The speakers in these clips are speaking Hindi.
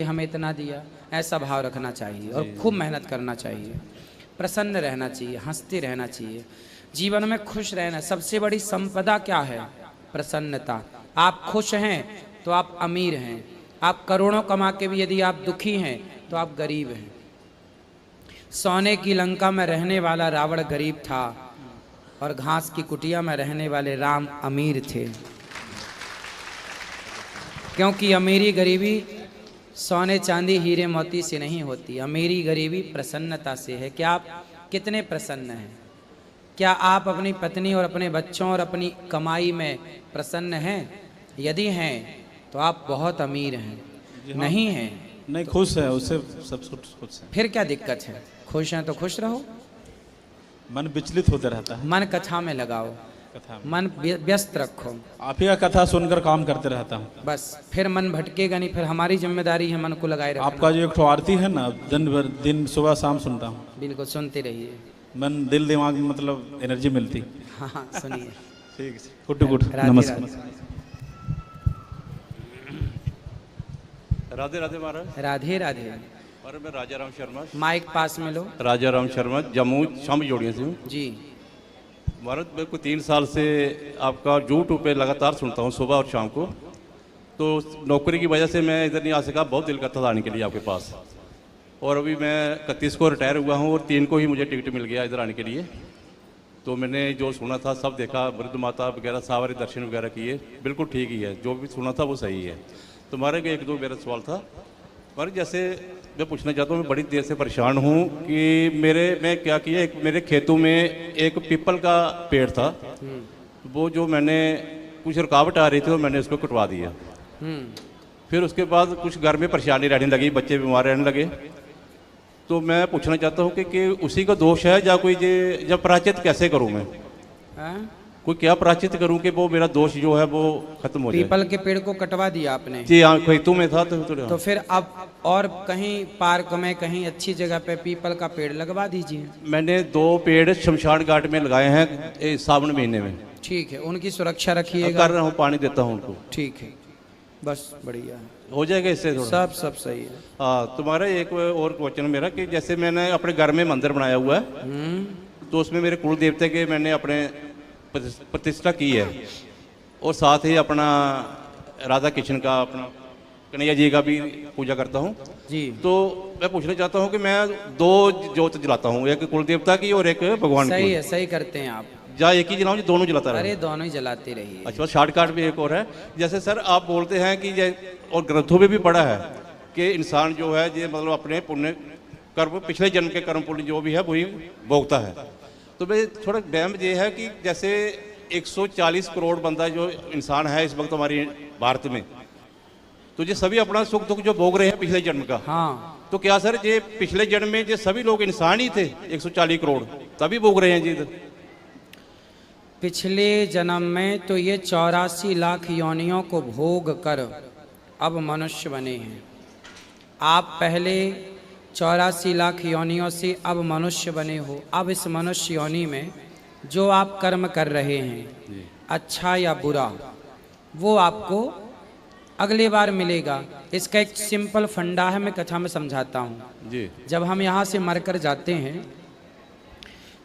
हमें इतना दिया, ऐसा भाव रखना चाहिए और खूब मेहनत करना चाहिए, प्रसन्न रहना चाहिए, हंसते रहना चाहिए, जीवन में खुश रहना। सबसे बड़ी संपदा क्या है? प्रसन्नता। आप खुश हैं तो आप अमीर हैं। आप करोड़ों कमा के भी यदि आप दुखी हैं तो आप गरीब हैं। सोने की लंका में रहने वाला रावण गरीब था और घास की कुटिया में रहने वाले राम अमीर थे, क्योंकि अमीरी गरीबी सोने चांदी हीरे मोती से नहीं होती, अमीरी गरीबी प्रसन्नता से है। क्या आप कितने प्रसन्न हैं? क्या आप अपनी पत्नी और अपने बच्चों और अपनी कमाई में प्रसन्न हैं? यदि हैं तो आप बहुत अमीर हैं। नहीं हैं नहीं, खुश है, उससे सब खुश है। फिर क्या दिक्कत है? खुश हैं तो खुश रहो। मन विचलित होते रहता है। मन कथा में लगाओ, कथा मन व्यस्त रखो। आप ही का कथा सुनकर काम करते रहता हूँ। बस फिर मन भटकेगा नहीं, फिर हमारी जिम्मेदारी है मन को लगाए रखना। आपका जो एक ठो आरती है ना, दिन सुबह शाम सुनता हूँ। बिल्कुल सुनते रहिए, मन दिल दिमाग में मतलब एनर्जी मिलती। हाँ हाँ सुनिए। ठीक है, गुड गुड, राधे नमस्कार। राधे राधे महाराज। राधे राधे। और मैं राजा राम शर्मा, माइक पास में लो। राजा राम शर्मा, जम्मू शाम जोड़िया से हूँ जी। महाराज। मैं को 3 साल से आपका यूट्यूब पे लगातार सुनता हूँ सुबह और शाम को। तो नौकरी की वजह से मैं इधर नहीं आ सका, बहुत दिल करता था आने के लिए आपके पास। और अभी मैं 31 को रिटायर हुआ हूँ और 3 को ही मुझे टिकट मिल गया इधर आने के लिए। तो मैंने जो सुना था सब देखा, वृद्ध माता वगैरह सारे दर्शन वगैरह किए, बिल्कुल ठीक ही है, जो भी सुना था वो सही है। तो हमारे एक दो मेरा सवाल था पर जैसे मैं पूछना चाहता हूँ, मैं बड़ी देर से परेशान हूँ कि मैं क्या किया, मेरे खेतों में एक पीपल का पेड़ था, वो जो मैंने कुछ रुकावट आ रही थी तो मैंने उसको कटवा दिया। फिर उसके बाद कुछ घर में परेशानी रहने लगी, बच्चे बीमार रहने लगे। तो मैं पूछना चाहता हूँ कि उसी का दोष है या कोई जब प्रायश्चित कैसे करूँ मैं? कोई क्या प्रायश्चित करूं कि वो मेरा दोष जो है वो खत्म हो जाए? पीपल के पेड़ को कटवा दिया आपने? जी हाँ, खेतों में था तो फिर अब और कहीं पार्क में कहीं अच्छी जगह पे पीपल का पेड़ लगवा दीजिए। मैंने 2 पेड़ शमशान घाट में लगाए हैं सावन महीने में। ठीक है, उनकी सुरक्षा रखिएगा। कर रहा हूँ, पानी देता हूँ उनको। ठीक है, बस बढ़िया हो जाएगा इससे थोड़ा। सब सही है। हाँ, तुम्हारा एक और क्वेश्चन मेरा कि जैसे मैंने अपने घर में मंदिर बनाया हुआ है, तो उसमें मेरे कुल देवते के मैंने अपने प्रतिष्ठा की है और साथ ही अपना राधा कृष्ण का, अपना कन्हैया जी का भी पूजा करता हूँ जी। तो मैं पूछना चाहता हूँ कि मैं 2 जोत जलाता हूँ, एक कुल देवता की और एक भगवान की। सही है, सही करते हैं आप। या एक ही जलाऊं, दोनों जलाता रहे? अरे दोनों ही जलाते रहिए। अच्छा, शॉर्टकट भी एक और है। जैसे सर आप बोलते हैं कि और ग्रंथों में भी पढ़ा है कि इंसान जो है ये मतलब अपने पुण्य कर्म, पिछले जन्म के कर्म पुण्य जो भी है वही भोगता है। तो मैं थोड़ा वहम ये है कि जैसे 140 करोड़ बंदा जो इंसान है इस वक्त हमारी भारत में, तो ये सभी अपना सुख दुख जो भोग रहे हैं पिछले जन्म का। हाँ। तो क्या सर ये पिछले जन्म में ये सभी लोग इंसान ही थे 140 करोड़ तभी भोग रहे हैं जी? पिछले जन्म में तो ये 84 लाख योनियों को भोग कर अब मनुष्य बने हैं। आप पहले 84 लाख योनियों से अब मनुष्य बने हो। अब इस मनुष्य योनि में जो आप कर्म कर रहे हैं, अच्छा या बुरा, वो आपको अगले बार मिलेगा। इसका एक सिंपल फंडा है, मैं कथा में समझाता हूँ जी। जब हम यहाँ से मरकर जाते हैं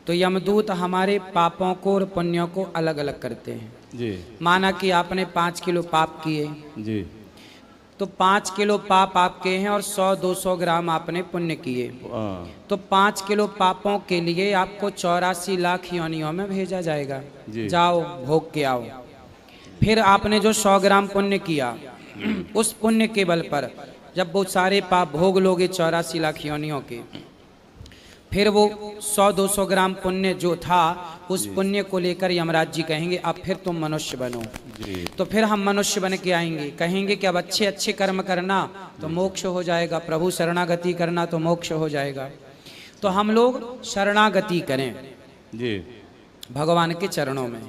तो यमदूत हमारे पापों को और पुण्यों को अलग अलग करते हैं जी। माना कि आपने 5 किलो पाप किए जी, तो 5 किलो पाप आपके हैं और 100-200 ग्राम आपने पुण्य किए, तो 5 किलो पापों के लिए आपको 84 लाख योनियों में भेजा जाएगा। जाओ भोग के आओ। फिर आपने जो 100 ग्राम पुण्य किया उस पुण्य के बल पर जब वो सारे पाप भोग लोगे 84 लाख योनियों के, फिर वो 100-200 ग्राम पुण्य जो था उस पुण्य को लेकर यमराज जी कहेंगे अब फिर तुम मनुष्य बनो। तो फिर हम मनुष्य बन के आएंगे, कहेंगे कि अब अच्छे अच्छे कर्म करना तो मोक्ष हो जाएगा, प्रभु शरणागति करना तो मोक्ष हो जाएगा। तो हम लोग शरणागति करें जी भगवान के चरणों में,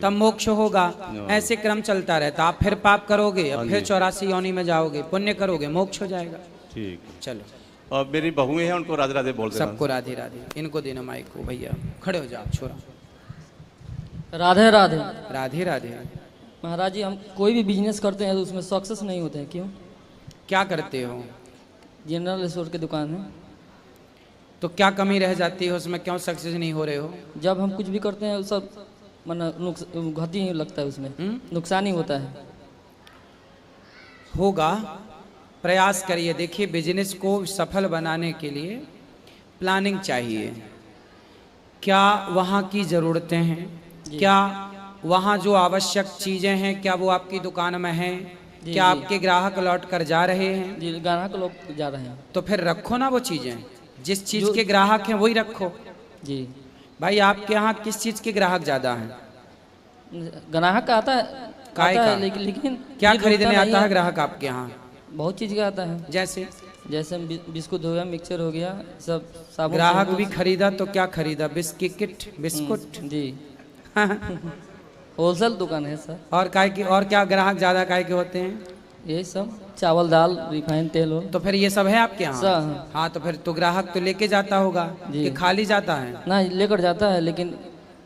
तब मोक्ष होगा। ऐसे क्रम चलता रहता। आप फिर पाप करोगे, अब फिर 84 योनि में जाओगे, पुण्य करोगे, मोक्ष हो जाएगा। ठीक। चलो, और मेरी बहुएं हैं उनको राधे राधे बोल देना। सबको राधे राधे। इनको देना माइक को। भैया खड़े हो जाओ, छोरा। राधे राधे। राधे राधे। महाराज जी, हम कोई भी बिजनेस करते हैं तो उसमें सक्सेस नहीं होते हैं, क्यों? क्या करते हो? जनरल स्टोर की दुकान है। तो क्या कमी रह जाती है उसमें, क्यों सक्सेस नहीं हो रहे हो? जब हम कुछ भी करते हैं सब घाटी ही लगता है, उसमें नुकसान ही होता है। होगा, प्रयास करिए। देखिए, बिजनेस को सफल बनाने के लिए प्लानिंग चाहिए। क्या वहाँ की ज़रूरतें हैं, क्या वहाँ जो आवश्यक चीज़ें हैं, क्या वो आपकी दुकान में हैं? क्या आपके ग्राहक लौट कर जा रहे हैं? जी, ग्राहक लोग जा रहे हैं। तो फिर रखो ना वो चीज़ें, जिस चीज़ के ग्राहक हैं वही रखो। जी भाई, आपके यहाँ किस चीज़ के ग्राहक ज़्यादा हैं? ग्राहक आता है, काय आता का? है, लेकिन क्या ये खरीदने रुकता नहीं आता है ग्राहक आपके यहाँ? बहुत चीज़ का आता है, जैसे बिस्कुट हो गया, मिक्सचर हो गया, सब साबुन। ग्राहक भी खरीदा तो क्या खरीदा? बिस्कुट। जी होलसेल दुकान है सर। और काय की, और क्या ग्राहक ज्यादा काय के होते हैं? यही सब चावल दाल रिफाइंड तेल हो। तो फिर ये सब है आपके यहाँ? सब। हाँ, तो फिर तो ग्राहक तो लेके जाता होगा कि खाली जाता है? ना, लेकर जाता है, लेकिन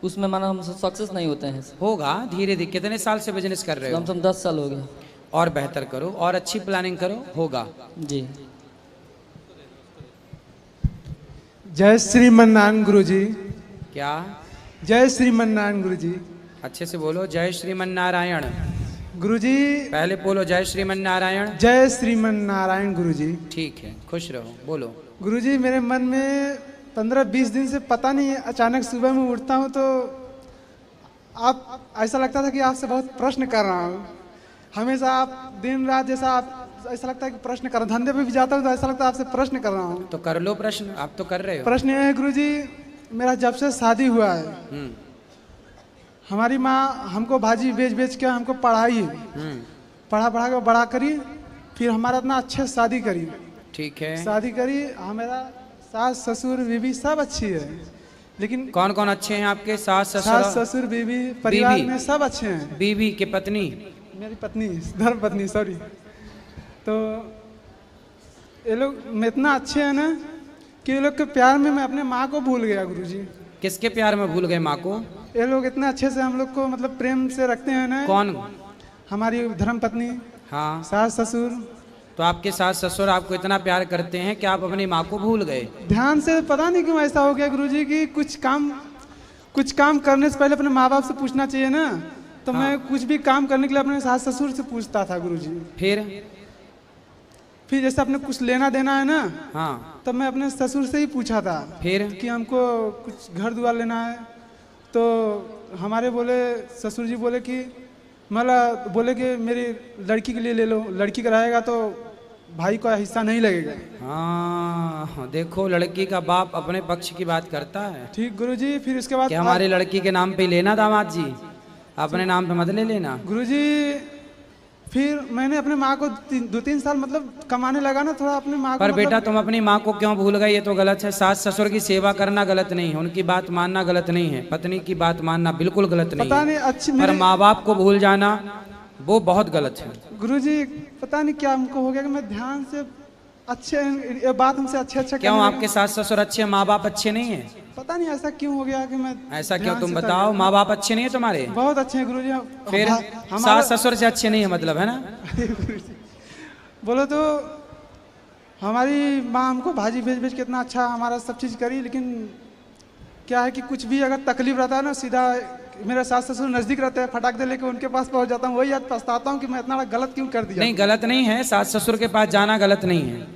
उसमें माना हम सक्सेस नहीं होते हैं। होगा धीरे धीरे। कितने साल से बिजनेस कर रहे हो? कम से कम 10 साल हो गया। और बेहतर करो और अच्छी प्लानिंग करो, होगा। जी। जय श्रीमन्नारायण गुरुजी। क्या? जय श्रीमन्नारायण गुरुजी। अच्छे से बोलो, जय श्रीमन्नारायण। गुरुजी पहले बोलो जय श्रीमन्नारायण। जय श्रीमन्नारायण गुरुजी। ठीक है, खुश रहो, बोलो। गुरुजी, मेरे मन में 15-20 दिन से पता नहीं, अचानक सुबह में उठता हूँ तो आप, ऐसा लगता था कि आपसे बहुत प्रश्न कर रहा हूँ। हमेशा आप दिन रात जैसा, आप ऐसा लगता है कि प्रश्न कर रहा हूँ। धंधे पे भी जाता हूँ तो ऐसा लगता है आपसे प्रश्न कर रहा हूँ। तो कर लो प्रश्न, आप तो कर रहे हो। प्रश्न ये है गुरुजी, मेरा जब से शादी हुआ है, हमारी माँ हमको भाजी बेच बेच के हमको पढ़ाई, पढ़ा के बड़ा करी, फिर हमारा इतना अच्छे शादी करी। ठीक है। शादी करी, हमारा सास ससुर बीवी सब अच्छी है, लेकिन कौन कौन अच्छे हैं आपके? सास ससुर बीवी परिवार में सब अच्छे हैं। बीवी के पत्नी? मेरी पत्नी, धर्म पत्नी, सॉरी। तो ये लोग इतना अच्छे हैं ना कि ये लोग के प्यार में मैं अपने माँ को भूल गया गुरुजी। किसके प्यार में भूल गए माँ को? ये लोग इतने अच्छे से हम लोग को मतलब प्रेम से रखते हैं ना। कौन? हमारी धर्म पत्नी, हाँ, सास ससुर। तो आपके सास ससुर आपको इतना प्यार करते हैं कि आप अपनी माँ को भूल गए? ध्यान से, पता नहीं क्यों ऐसा हो गया गुरुजी कि कुछ काम करने से पहले अपने माँ बाप से पूछना चाहिए ना। तो मैं कुछ भी काम करने के लिए अपने सास ससुर से पूछता था गुरुजी। फिर जैसे अपने कुछ लेना देना है ना, हाँ, तब मैं अपने ससुर से ही पूछा था फिर कि हमको कुछ घर द्वार लेना है। तो हमारे ससुर जी बोले कि मेरी लड़की के लिए ले लो, लड़की का रहेगा तो भाई का हिस्सा नहीं लगेगा। हाँ, देखो, लड़की का बाप अपने पक्ष की बात करता है। ठीक गुरुजी। फिर उसके बाद हमारी लड़की के नाम पे लेना दामाद जी, अपने नाम पे मत ले लेना। गुरुजी, फिर मैंने अपने माँ को 2-3 साल मतलब कमाने लगा ना थोड़ा अपने माँ को। पर बेटा, तुम अपनी माँ को क्यों भूल गए? ये तो गलत है। सास ससुर की सेवा करना गलत नहीं है, उनकी बात मानना गलत नहीं है, पत्नी की बात मानना बिल्कुल गलत नहीं पता है। नहीं अच्छी, पर माँ बाप को भूल जाना वो बहुत गलत है। गुरुजी, पता नहीं क्या हमको हो गया कि मैं ध्यान से अच्छे, ये बात हमसे अच्छा क्यों? आपके सास ससुर अच्छे, माँ बाप अच्छे नहीं है? पता नहीं ऐसा क्यों हो गया कि मैं ऐसा क्यों? तुम बताओ, माँ बाप अच्छे नहीं है तुम्हारे? बहुत अच्छे हैं गुरुजी। फिर सास ससुर से अच्छे नहीं है मतलब, है ना? बोलो तो हमारी माँ हमको भाजी भेज भेज के इतना अच्छा हमारा सब चीज़ करी, लेकिन क्या है कि कुछ भी अगर तकलीफ रहता है ना, सीधा मेरे सास ससुर नज़दीक रहते हैं, फटाक दे लेके उनके पास पहुंच जाता हूँ। वही याद पछताता हूँ कि मैं इतना गलत क्यों कर दिया। नहीं, गलत नहीं है, सास ससुर के पास जाना गलत नहीं है।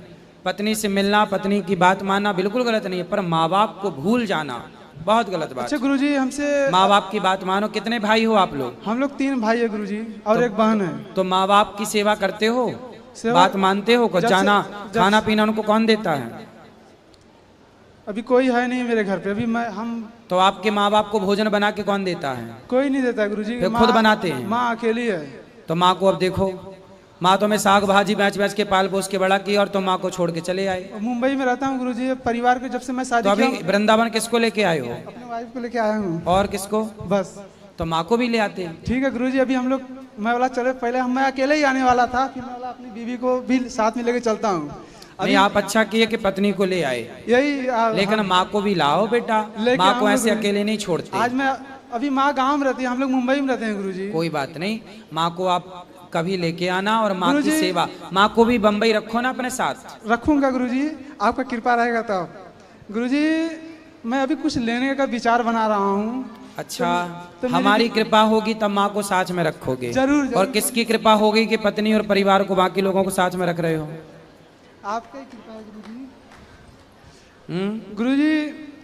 पत्नी से मिलना, पत्नी की बात मानना बिल्कुल गलत नहीं है, पर माँ बाप को भूल जाना बहुत गलत बात। अच्छा गुरुजी, हमसे माँ बाप की बात मानो। कितने भाई हो आप लोग? हम लोग 3 भाई है गुरुजी, और एक बहन है। तो माँ बाप की सेवा करते हो, बात मानते हो? कुछ जाना, खाना पीना उनको कौन देता है? अभी कोई है नहीं मेरे घर पे, अभी हम। तो आपके माँ बाप को भोजन बना के कौन देता है? कोई नहीं देता गुरुजी, फिर खुद बनाते हैं? माँ अकेली है। तो माँ को अब देखो, माँ तो मैं साग भाजी बेच बेच के पाल पोस के बड़ा की, और तुम माँ को छोड़ के चले आए। मुंबई में रहता हूँ गुरुजी, परिवार के जब से मैं शादी तो अभी वृंदावन किसको लेके आए हो? अपने वाइफ को लेके आया हूँ। और किसको? बस। तो माँ को भी ले आते हैं। ठीक है गुरुजी, अभी हम लोग, मैं वाला चले, पहले मैं अकेले ही आने वाला था, फिर मैं वाला अपनी बीवी को भी साथ में लेके चलता हूँ। नहीं, आप अच्छा किए कि पत्नी को ले आए, यही लेकिन माँ को भी लाओ बेटा, माँ को ऐसे अकेले नहीं छोड़ते। आज मैं, अभी माँ गाँव में रहती है, हम लोग मुंबई में रहते हैं गुरुजी। कोई बात नहीं, माँ को आप कभी लेके आना और माँ की गुरुजी। सेवा, माँ को भी बम्बई रखो ना अपने साथ। रखूंगा गुरुजी, आपका कृपा रहेगा तब। गुरुजी मैं अभी कुछ लेने का विचार बना रहा हूँ। अच्छा, तो मेरी- हमारी कृपा होगी तब माँ को साथ में रखोगे। जरूर, जरूर। और किसकी कृपा होगी कि पत्नी और परिवार को, बाकी लोगों को साथ में रख रहे हो? आपका ही कृपा है गुरुजी। गुरुजी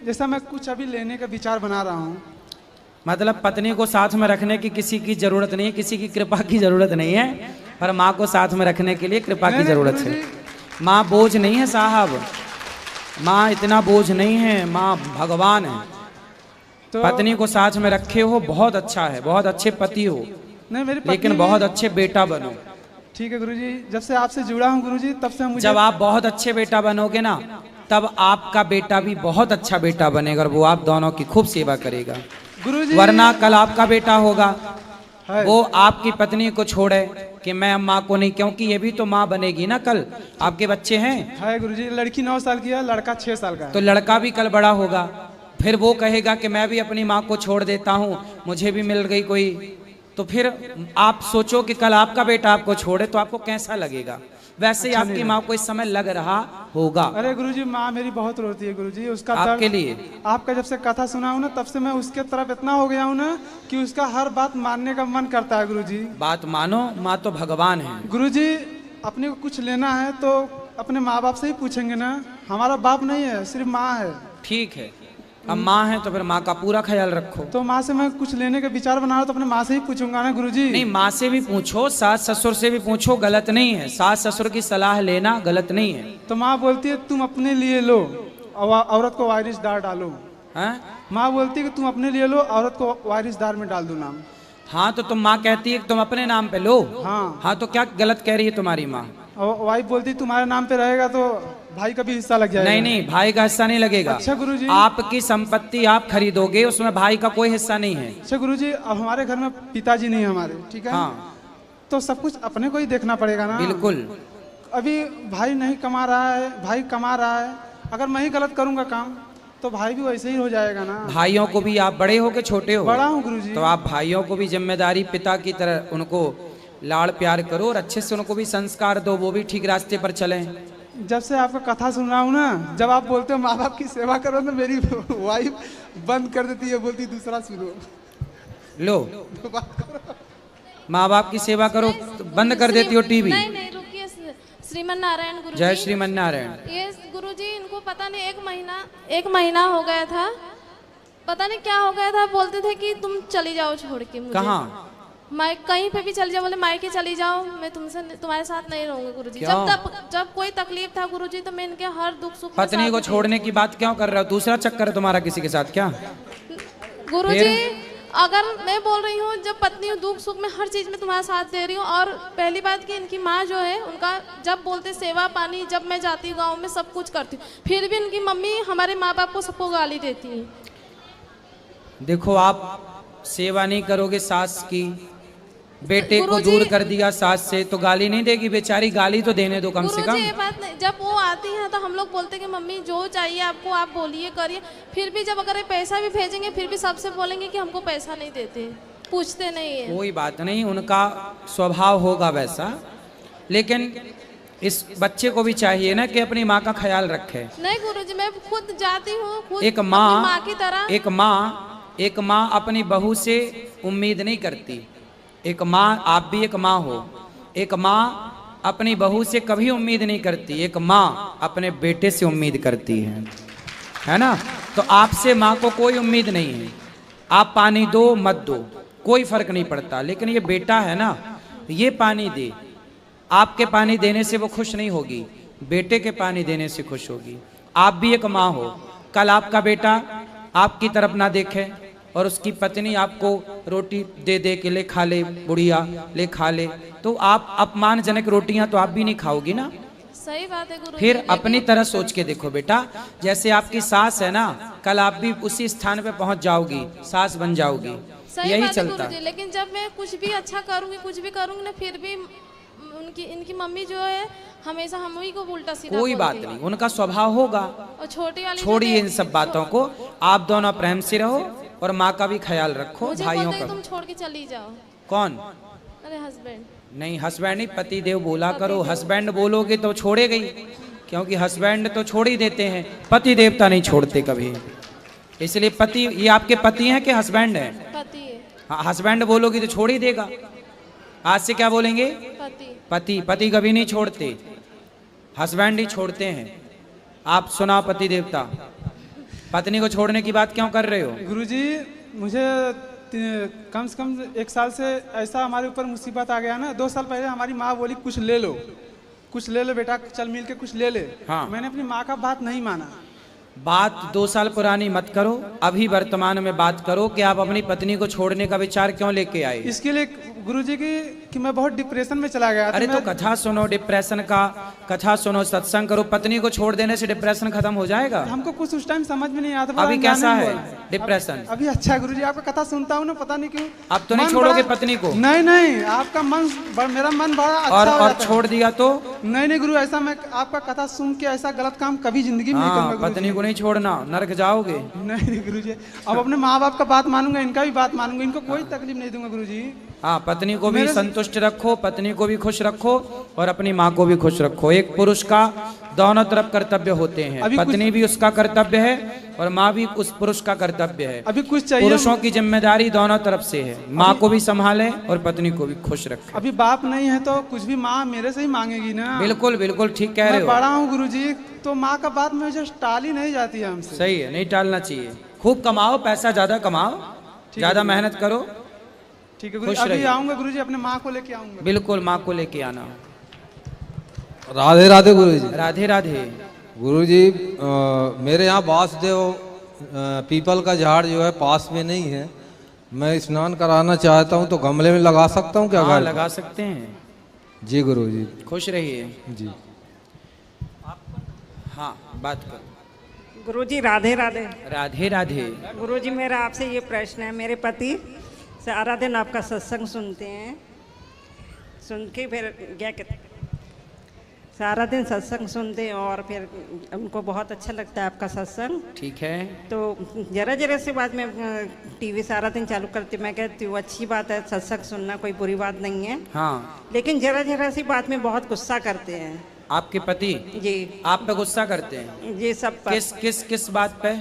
जैसा मैं कुछ अभी लेने का विचार बना रहा हूँ। मतलब पत्नी को साथ में रखने की किसी की जरूरत नहीं है, किसी की कृपा की जरूरत नहीं है, पर माँ को साथ में रखने के लिए कृपा की नहीं, जरूरत है। गुरुजी। माँ बोझ नहीं है साहब, माँ इतना बोझ नहीं है, माँ भगवान है। तो पत्नी को साथ में रखे हो बहुत अच्छा है, बहुत अच्छे पति हो, नहीं मेरी पत्नी लेकिन भी- बहुत अच्छे बेटा बनो। ठीक है गुरुजी, जब से आपसे जुड़ा हूँ गुरुजी तब से मुझे जब आप बहुत अच्छे बेटा बनोगे ना, तब आपका बेटा भी बहुत अच्छा बेटा बनेगा और वो आप दोनों की खूब सेवा करेगा। गुरुजी वरना कल आपका बेटा होगा, है। वो आपकी पत्नी को छोड़े कि मैं माँ को नहीं, क्योंकि ये भी तो माँ बनेगी ना कल। आपके बच्चे हैं है गुरुजी, लड़की 9 साल की है, लड़का 6 साल का है। तो लड़का भी कल बड़ा होगा, फिर वो कहेगा कि मैं भी अपनी माँ को छोड़ देता हूँ, मुझे भी मिल गई कोई। तो फिर आप सोचो कि कल आपका बेटा आपको छोड़े तो आपको कैसा लगेगा। वैसे ही आपकी माँ को इस समय लग रहा होगा। अरे गुरुजी माँ मेरी बहुत रोती है गुरुजी, उसका आपके दर्द- लिए आपका जब से कथा सुना हूँ ना तब से मैं उसके तरफ इतना हो गया हूँ ना कि उसका हर बात मानने का मन करता है गुरुजी। बात मानो, माँ तो भगवान है। गुरुजी अपने को कुछ लेना है तो अपने माँ बाप से ही पूछेंगे ना, हमारा बाप नहीं है, सिर्फ माँ है। ठीक है, अब माँ है तो फिर माँ का पूरा ख्याल रखो। तो माँ से मैं कुछ लेने का विचार बना रहा हूँ तो अपने माँ से ही पूछूंगा ना गुरुजी। नहीं, माँ से भी पूछो, सास ससुर से भी पूछो, गलत नहीं है। सास ससुर की सलाह लेना गलत नहीं है। तो माँ बोलती है तुम अपने लिए लो, औरत को वारिसदार डालो। हैं? माँ बोलती है कि तुम अपने लिए लो, औरत को वारिसदार में डाल दो नाम। हाँ तो तुम, माँ कहती है कि तुम अपने नाम पे लो। हाँ। हाँ तो क्या गलत कह रही है तुम्हारी माँ? और वाइफ बोलती तुम्हारे नाम पे रहेगा तो भाई का भी हिस्सा लग जाएगा। नहीं नहीं, भाई का हिस्सा नहीं लगेगा। अच्छा गुरुजी। आपकी संपत्ति आप खरीदोगे, उसमें भाई का कोई हिस्सा नहीं है। अच्छा गुरुजी, अब हमारे घर में पिताजी नहीं है हमारे, ठीक है। हाँ तो सब कुछ अपने को ही देखना पड़ेगा ना। बिल्कुल। अभी भाई नहीं कमा रहा है, भाई कमा रहा है, अगर मैं ही गलत करूंगा काम तो भाई भी वैसे ही हो जाएगा ना। भाइयों को भी, आप बड़े हो के छोटे हो? बड़ा हूँ गुरुजी। तो आप भाइयों को भी जिम्मेदारी पिता की तरह उनको लाड़ प्यार करो और अच्छे से उनको भी संस्कार दो, वो भी ठीक रास्ते पर चलें। जब से आपका कथा सुन रहा हूँ ना, जब आप बोलते हो माँ बाप की सेवा करो तो मेरी वाइफ बंद कर देती है, बोलती दूसरा सुनो। लो, माँ बाप की सेवा करो तो बंद कर देती हो टीवी। नहीं नहीं रुकिए, श्रीमन नारायण गुरुजी। जय श्रीमन नारायण। ये गुरुजी इनको पता नहीं एक महीना हो गया था, पता नहीं क्या हो गया था, बोलते थे कि तुम चली जाओ छोड़ के मुझे। कहाँ? मैं कहीं पे भी चली जाओ, बोले मायके चली जाओ, मैं तुम्हारे साथ नहीं रहूंगी गुरुजी। क्यों? जब कोई तकलीफ था गुरुजी तो मैं इनके हर दुख सुख में पत्नी साथ को थी। छोड़ने की बात क्यों कर रहे हो? दूसरा चक्कर है तुम्हारा किसी के साथ क्या? गुरुजी अगर मैं बोल रही हूँ, जब पत्नी दुख सुख में हर चीज में तुम्हारा साथ दे रही हूँ। और पहली बात कि इनकी माँ जो है, उनका जब बोलते सेवा पानी, जब मैं जाती हूँ गाँव में सब कुछ करती हूँ, फिर भी इनकी मम्मी हमारे माँ बाप को सबको गाली देती है। देखो, आप सेवा नहीं करोगे सास की, बेटे को गुरुजी- दूर कर दिया सास से, तो गाली नहीं देगी बेचारी? गाली तो देने दो कम से गुरुजी ये कम। बात नहीं, जब वो आती हैं तो हम लोग बोलते हैं कि मम्मी जो चाहिए आपको आप बोलिए करिए, फिर भी जब अगर ये पैसा भी भेजेंगे फिर भी सबसे बोलेंगे कि हमको पैसा नहीं देते, पूछते नहीं है। कोई बात नहीं, उनका स्वभाव होगा वैसा, लेकिन इस बच्चे को भी चाहिए ना कि अपनी माँ का ख्याल रखे। नहीं गुरुजी, मैं खुद जाती हूँ, खुद एक अपनी माँ माँ की तरह। एक माँ अपनी बहू से उम्मीद नहीं करती। एक माँ, आप भी एक माँ हो, एक माँ अपनी बहू से कभी उम्मीद नहीं करती, एक माँ अपने बेटे से उम्मीद करती है ना। तो आपसे माँ को कोई उम्मीद नहीं है, आप पानी दो मत दो कोई फर्क नहीं पड़ता, लेकिन ये बेटा है ना, ये पानी दे, आपके पानी देने से वो खुश नहीं होगी, बेटे के पानी देने से खुश होगी। आप भी एक माँ हो, कल आपका बेटा आपकी तरफ ना देखे और उसकी पत्नी आपको रोटी दे दे के ले खा ले, बुढ़िया ले खा ले, तो आप अपमानजनक रोटियां तो आप भी नहीं खाओगी ना। सही बात है गुरुजी। फिर लेकिन- अपनी तरह सोच के देखो बेटा, जैसे आपकी सास है ना, कल आप भी उसी स्थान पे पहुंच जाओगी, सास बन जाओगी, सही यही बात है चलता गुरुजी, लेकिन जब मैं कुछ भी अच्छा करूंगी, कुछ भी करूंगी ना, फिर भी इनकी मम्मी जो है हमेशा हम ही को उल्टा सीधा कोई बात बोलती है। नहीं, उनका स्वभाव होगा। और छोटी वाली जो छोड़िए है- इन सब बातों को, आप दोनों प्रेम से रहो और माँ का भी ख्याल रखो, मुझे भाइयों बोलते का हैं भी। तुम छोड़ के चली जाओ। कौन? अरे हस्बैंड। नहीं हस्बैंड नहीं, पति देव बोला करो। हस्बैंड बोलोगे तो छोड़ेगा ही, क्योंकि हस्बैंड तो छोड़ ही देते हैं, पति देवता नहीं छोड़ते कभी। इसलिए पति, ये आपके पति हैं कि हस्बैंड है? पति है। हाँ, हस्बैंड बोलोगी तो छोड़ ही देगा। आज से क्या बोलेंगे? पति। पति। पति कभी नहीं छोड़ते, हस्बैंड ही छोड़ते हैं। आप सुनाओ पति देवता, पत्नी को छोड़ने की बात क्यों कर रहे हो? गुरुजी मुझे कम से कम 1 साल से ऐसा हमारे ऊपर मुसीबत आ गया ना। 2 साल पहले हमारी माँ बोली कुछ ले लो, कुछ ले लो बेटा, चल मिल के कुछ ले ले। हाँ। मैंने अपनी माँ का बात नहीं माना। बात 2 साल पुरानी मत करो, अभी वर्तमान में बात करो कि आप अपनी पत्नी को छोड़ने का विचार क्यों लेके आए। इसके लिए गुरुजी कि मैं बहुत डिप्रेशन में चला गया था। अरे तो कथा सुनो डिप्रेशन का, कथा सुनो, सत्संग करो। पत्नी को छोड़ देने से डिप्रेशन खत्म हो जाएगा? हमको कुछ उस टाइम समझ में नहीं आता था। अभी कैसा है डिप्रेशन? अभी अच्छा है गुरुजी, आपका कथा सुनता हूँ ना, पता नहीं क्यों। अब तो नहीं छोड़ोगे पत्नी को? नहीं नहीं, आपका मन, मेरा मन बड़ा अच्छा हो और जाता है। छोड़ दिया तो? नहीं गुरु, ऐसा मैं आपका कथा सुन के ऐसा गलत काम कभी जिंदगी में नहीं हाँ, करूंगा। पत्नी को नहीं छोड़ना, नरक जाओगे। नहीं गुरुजी, अब अपने माँ बाप का बात मानूंगा, इनका भी बात मानूंगा, इनको कोई तकलीफ नहीं दूंगा गुरुजी। हाँ, पत्नी को भी संतुष्ट रखो, पत्नी को भी खुश रखो और अपनी माँ को भी खुश रखो। एक पुरुष का दोनों तरफ कर्तव्य होते हैं, पत्नी भी उसका कर्तव्य है और माँ भी उस पुरुष का कर्तव्य है। अभी कुछ चाहिए, पुरुषों की जिम्मेदारी दोनों तरफ से है, माँ को भी संभाले और पत्नी को भी खुश रखे। अभी बाप नहीं है तो कुछ भी माँ मेरे से ही मांगेगी ना। बिल्कुल बिल्कुल ठीक कह रहे मैं हो। बड़ा हूँ गुरुजी, तो माँ का बात मुझे टाली नहीं जाती है हमसे। सही है, नहीं टालना चाहिए। खूब कमाओ, पैसा ज्यादा कमाओ, ज्यादा मेहनत करो। ठीक है गुरुजी, अभी आऊंगा गुरुजी, अपने माँ को लेके आऊंगा। बिल्कुल, माँ को लेके आना। राधे राधे गुरुजी। राधे राधे। गुरुजी मेरे यहाँ वासुदेव पीपल का झाड़ जो है पास में नहीं है, मैं स्नान कराना चाहता हूँ, तो गमले में लगा सकता हूँ क्या? हाँ, घर लगा सकते हैं। जी गुरुजी। खुश रहिए जी। हाँ, बात करो। गुरुजी राधे राधे। राधे राधे। गुरुजी मेरा आपसे ये प्रश्न है, मेरे पति सारा दिन आपका सत्संग सुनते हैं, सुन के फिर क्या कहते, सारा दिन सत्संग सुनते हैं और फिर उनको बहुत अच्छा लगता है आपका सत्संग। ठीक है। तो जरा जरा सी बात में टीवी सारा दिन चालू करती, मैं कहती हूँ अच्छी बात है सत्संग सुनना, कोई बुरी बात नहीं है। हाँ, लेकिन जरा जरा सी बात में बहुत गुस्सा करते हैं। आपके पति जी आप पे गुस्सा करते हैं? जी, सब पर। किस बात पे?